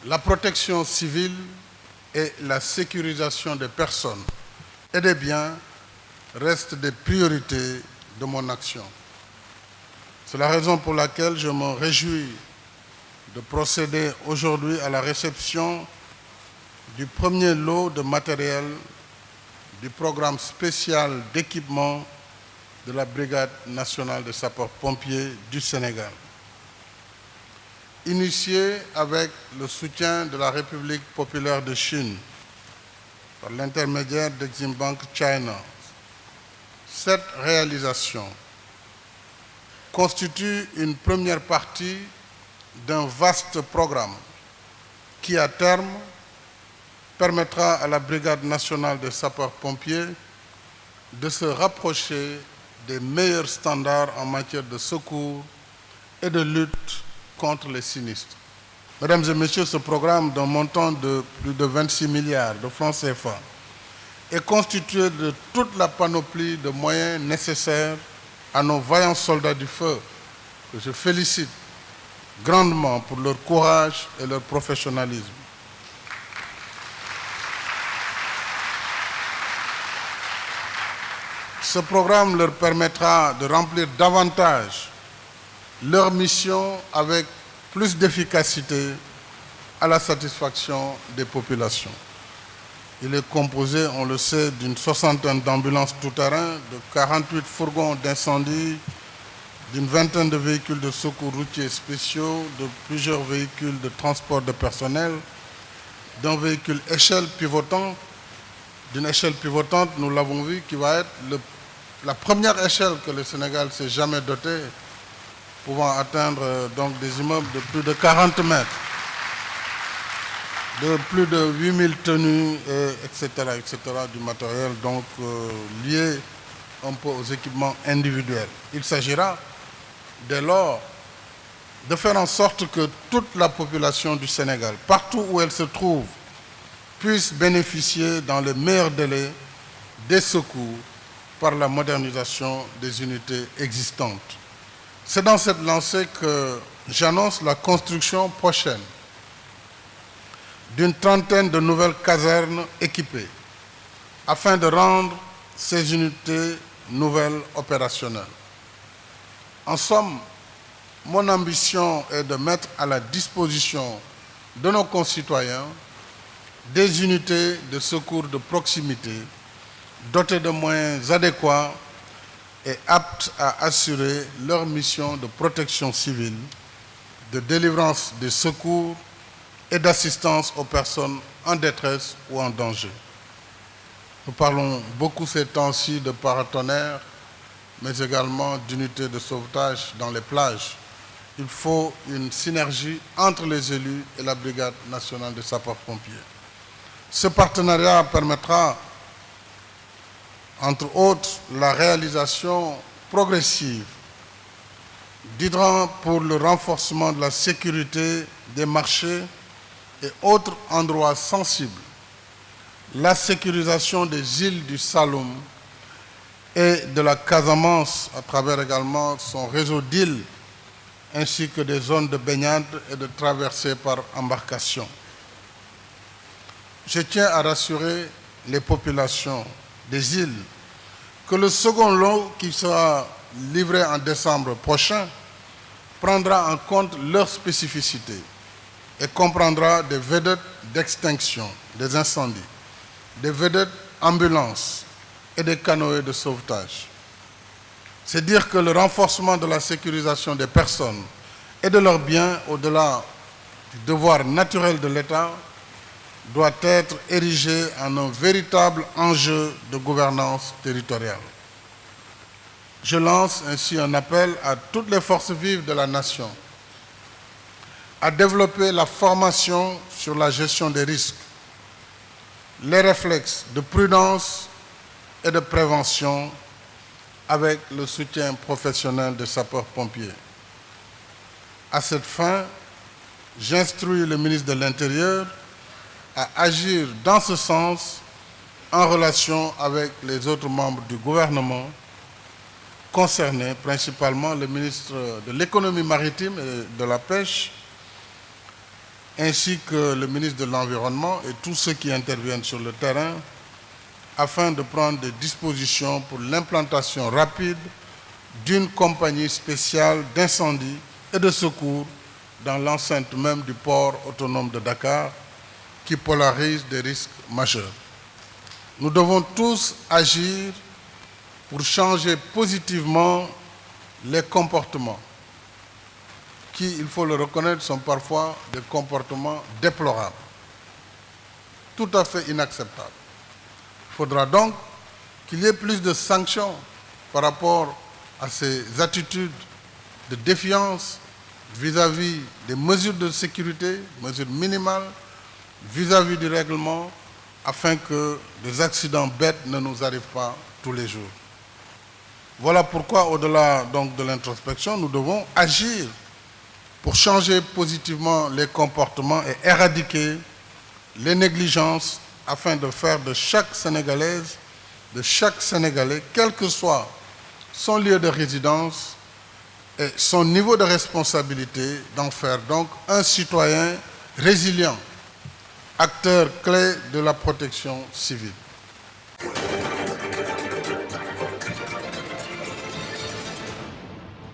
La protection civile et la sécurisation des personnes et des biens restent des priorités de mon action. C'est la raison pour laquelle je me réjouis de procéder aujourd'hui à la réception du premier lot de matériel du programme spécial d'équipement de la Brigade nationale des sapeurs-pompiers du Sénégal. Initié avec le soutien de la République populaire de Chine par l'intermédiaire d'Exim Bank China, cette réalisation constitue une première partie d'un vaste programme qui, à terme, permettra à la Brigade nationale des sapeurs-pompiers de se rapprocher des meilleurs standards en matière de secours et de lutte contre les sinistres. Mesdames et messieurs, ce programme d'un montant de plus de 26 milliards de francs CFA est constitué de toute la panoplie de moyens nécessaires à nos vaillants soldats du feu, que je félicite grandement pour leur courage et leur professionnalisme. Ce programme leur permettra de remplir davantage leur mission avec plus d'efficacité à la satisfaction des populations. Il est composé, on le sait, d'une 60aine d'ambulances tout-terrain, de 48 fourgons d'incendie, d'une 20aine de véhicules de secours routiers spéciaux, de plusieurs véhicules de transport de personnel, d'un véhicule échelle pivotant, d'une échelle pivotante, nous l'avons vu, qui va être la première échelle que le Sénégal s'est jamais dotée, pouvant atteindre donc des immeubles de plus de 40 mètres, de plus de 8000 tenues, etc., du matériel donc lié un peu aux équipements individuels. Il s'agira dès lors de faire en sorte que toute la population du Sénégal, partout où elle se trouve, puisse bénéficier dans les meilleurs délais des secours par la modernisation des unités existantes. C'est dans cette lancée que j'annonce la construction prochaine d'une 30aine de nouvelles casernes équipées afin de rendre ces unités nouvelles opérationnelles. En somme, mon ambition est de mettre à la disposition de nos concitoyens des unités de secours de proximité dotées de moyens adéquats et aptes à assurer leur mission de protection civile, de délivrance des secours et d'assistance aux personnes en détresse ou en danger. Nous parlons beaucoup ces temps-ci de paratonnerres, mais également d'unités de sauvetage dans les plages. Il faut une synergie entre les élus et la Brigade nationale des sapeurs-pompiers. Ce partenariat permettra, entre autres, la réalisation progressive d'hydrants pour le renforcement de la sécurité des marchés et autres endroits sensibles, la sécurisation des îles du Saloum et de la Casamance à travers également son réseau d'îles, ainsi que des zones de baignade et de traversée par embarcation. Je tiens à rassurer les populations des îles que le second lot qui sera livré en décembre prochain prendra en compte leurs spécificités et comprendra des vedettes d'extinction des incendies, des vedettes ambulances et des canoës de sauvetage. C'est dire que le renforcement de la sécurisation des personnes et de leurs biens, au-delà du devoir naturel de l'État, doit être érigé en un véritable enjeu de gouvernance territoriale. Je lance ainsi un appel à toutes les forces vives de la nation à développer la formation sur la gestion des risques, les réflexes de prudence et de prévention avec le soutien professionnel des sapeurs-pompiers. À cette fin, j'instruis le ministre de l'Intérieur à agir dans ce sens en relation avec les autres membres du gouvernement concernés, principalement le ministre de l'économie maritime et de la pêche, ainsi que le ministre de l'Environnement et tous ceux qui interviennent sur le terrain, afin de prendre des dispositions pour l'implantation rapide d'une compagnie spéciale d'incendie et de secours dans l'enceinte même du port autonome de Dakar, qui polarise des risques majeurs. Nous devons tous agir pour changer positivement les comportements qui, il faut le reconnaître, sont parfois des comportements déplorables, tout à fait inacceptables. Il faudra donc qu'il y ait plus de sanctions par rapport à ces attitudes de défiance vis-à-vis des mesures de sécurité, mesures minimales, vis-à-vis du règlement, afin que des accidents bêtes ne nous arrivent pas tous les jours. Voilà pourquoi, au-delà donc de l'introspection, nous devons agir pour changer positivement les comportements et éradiquer les négligences afin de faire de chaque Sénégalaise, de chaque Sénégalais, quel que soit son lieu de résidence et son niveau de responsabilité, d'en faire donc un citoyen résilient, acteur clé de la protection civile.